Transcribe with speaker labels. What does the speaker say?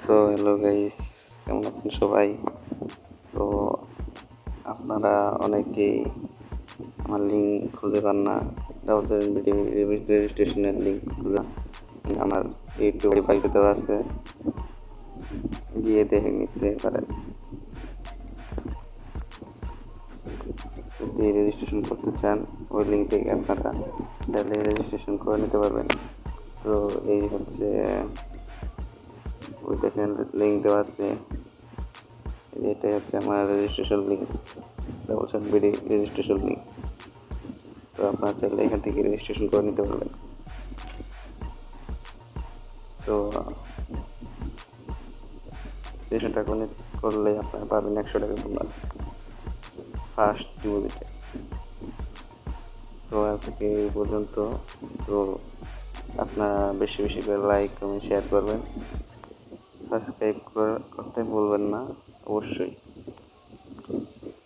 Speaker 1: তো hello guys, কেমন আছেন সবাই? তো আপনারা অনেকেই আমার লিঙ্ক খুঁজে পান না। ডাবল সেভেন বিডি রেজিস্ট্রেশনের লিঙ্ক খুঁজে আমার ইউটিউব বাইকে দেওয়া আছে, গিয়ে দেখে নিতে পারেন। যদি রেজিস্ট্রেশন করতে চান ওই লিঙ্ক থেকে আপনারা চাইলে রেজিস্ট্রেশন করে নিতে পারবেন। তো এই হচ্ছে ওই দেখেন লিঙ্ক দেওয়া আছে, এটাই হচ্ছে আমার registration link, double seven BD registration link. তো আপনারা চাইলে এখান থেকে রেজিস্ট্রেশন করে নিতে পারবেন। তো রেজিস্ট্রেশনটা করলে আপনারা পাবেন 100 টাকা বোনাস ফার্স্ট ডিপোজিটে। তো আজকে এই পর্যন্ত। তো আপনারা বেশি বেশি করে লাইক কমেন্ট শেয়ার করবেন, সাবস্ক্রাইব করতে ভুলবেন না অবশ্যই।